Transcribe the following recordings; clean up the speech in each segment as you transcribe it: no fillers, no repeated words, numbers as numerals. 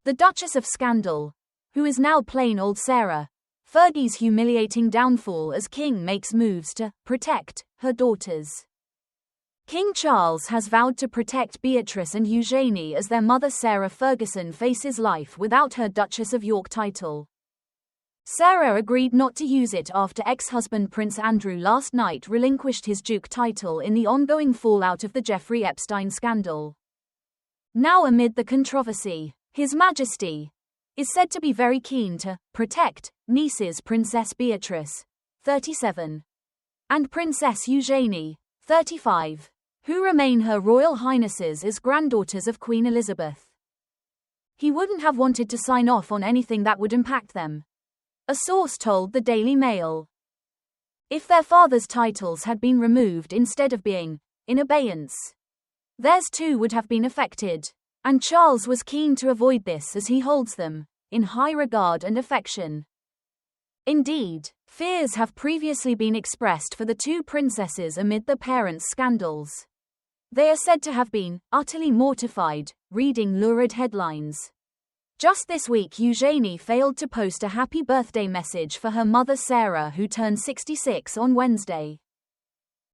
The Duchess of Scandal, who is now plain old Sarah, Fergie's humiliating downfall as King makes moves to protect her daughters. King Charles has vowed to protect Beatrice and Eugenie as their mother Sarah Ferguson faces life without her Duchess of York title. Sarah agreed not to use it after ex-husband Prince Andrew last night relinquished his Duke title in the ongoing fallout of the Jeffrey Epstein scandal. Now amid the controversy, His Majesty is said to be very keen to protect nieces Princess Beatrice, 37, and Princess Eugenie, 35, who remain Her Royal Highnesses as granddaughters of Queen Elizabeth. He wouldn't have wanted to sign off on anything that would impact them, a source told the Daily Mail. If their father's titles had been removed instead of being in abeyance, theirs too would have been affected, and Charles was keen to avoid this as he holds them in high regard and affection. Indeed, fears have previously been expressed for the two princesses amid the parents' scandals. They are said to have been utterly mortified, reading lurid headlines. Just this week, Eugenie failed to post a happy birthday message for her mother Sarah, who turned 66 on Wednesday.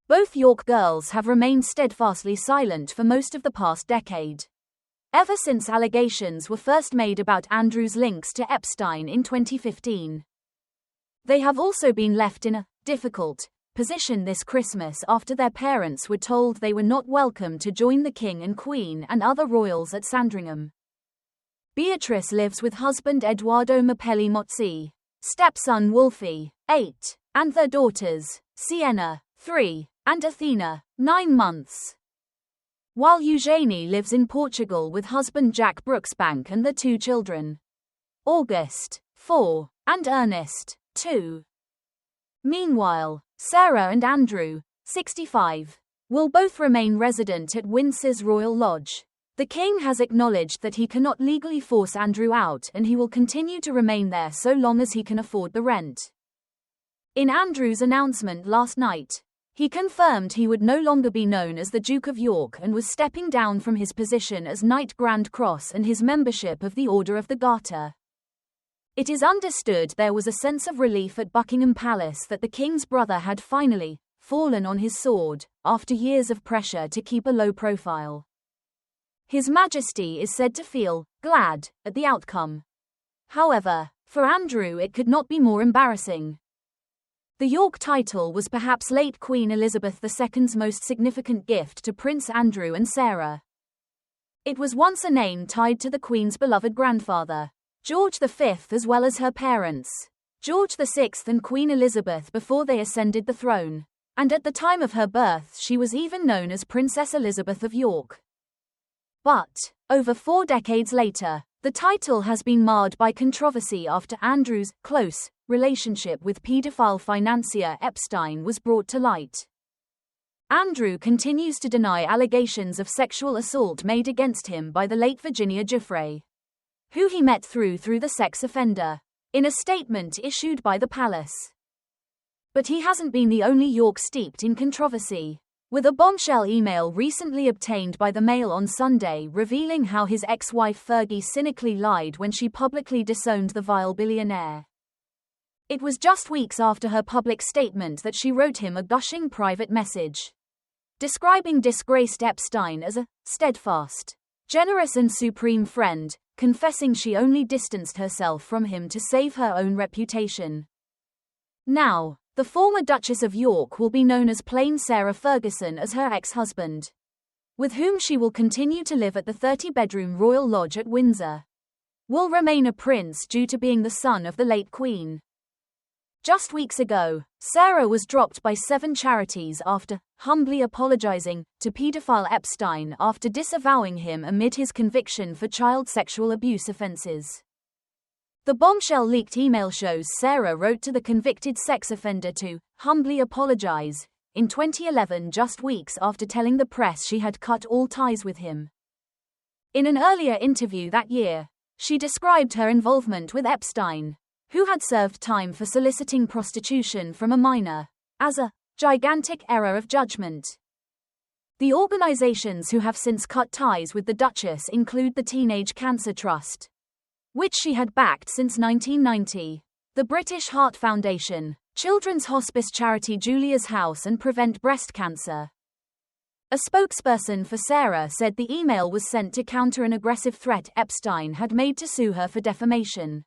Both York girls have remained steadfastly silent for most of the past decade, ever since allegations were first made about Andrew's links to Epstein in 2015. They have also been left in a difficult position this Christmas after their parents were told they were not welcome to join the King and Queen and other royals at Sandringham. Beatrice lives with husband Edoardo Mapelli Mozzi, stepson Wolfie, 8, and their daughters, Sienna, 3, and Athena, 9 months. While Eugenie lives in Portugal with husband Jack Brooksbank and their 2 children, August, 4, and Ernest, 2. Meanwhile, Sarah and Andrew, 65, will both remain resident at Windsor's Royal Lodge. The King has acknowledged that he cannot legally force Andrew out and he will continue to remain there so long as he can afford the rent. In Andrew's announcement last night, he confirmed he would no longer be known as the Duke of York and was stepping down from his position as Knight Grand Cross and his membership of the Order of the Garter. It is understood there was a sense of relief at Buckingham Palace that the King's brother had finally fallen on his sword, after years of pressure to keep a low profile. His Majesty is said to feel glad at the outcome. However, for Andrew it could not be more embarrassing. The York title was perhaps late Queen Elizabeth II's most significant gift to Prince Andrew and Sarah. It was once a name tied to the Queen's beloved grandfather, George V, as well as her parents, George VI and Queen Elizabeth, before they ascended the throne, and at the time of her birth she was even known as Princess Elizabeth of York. But, over 4 decades later, the title has been marred by controversy after Andrew's close relationship with paedophile financier Epstein was brought to light. Andrew continues to deny allegations of sexual assault made against him by the late Virginia Giuffre, who he met through the sex offender, in a statement issued by the palace. But he hasn't been the only York steeped in controversy, with a bombshell email recently obtained by the Mail on Sunday revealing how his ex-wife Fergie cynically lied when she publicly disowned the vile billionaire. It was just weeks after her public statement that she wrote him a gushing private message, describing disgraced Epstein as a steadfast, generous and supreme friend, confessing she only distanced herself from him to save her own reputation. Now, the former Duchess of York will be known as plain Sarah Ferguson as her ex-husband, with whom she will continue to live at the 30-bedroom Royal Lodge at Windsor, will remain a prince due to being the son of the late Queen. Just weeks ago, Sarah was dropped by 7 charities after humbly apologizing to paedophile Epstein after disavowing him amid his conviction for child sexual abuse offenses. The bombshell-leaked email shows Sarah wrote to the convicted sex offender to humbly apologize in 2011, just weeks after telling the press she had cut all ties with him. In an earlier interview that year, she described her involvement with Epstein, who had served time for soliciting prostitution from a minor, as a gigantic error of judgment. The organizations who have since cut ties with the Duchess include the Teenage Cancer Trust, which she had backed since 1990. The British Heart Foundation, children's hospice charity Julia's House and Prevent Breast Cancer. A spokesperson for Sarah said the email was sent to counter an aggressive threat Epstein had made to sue her for defamation.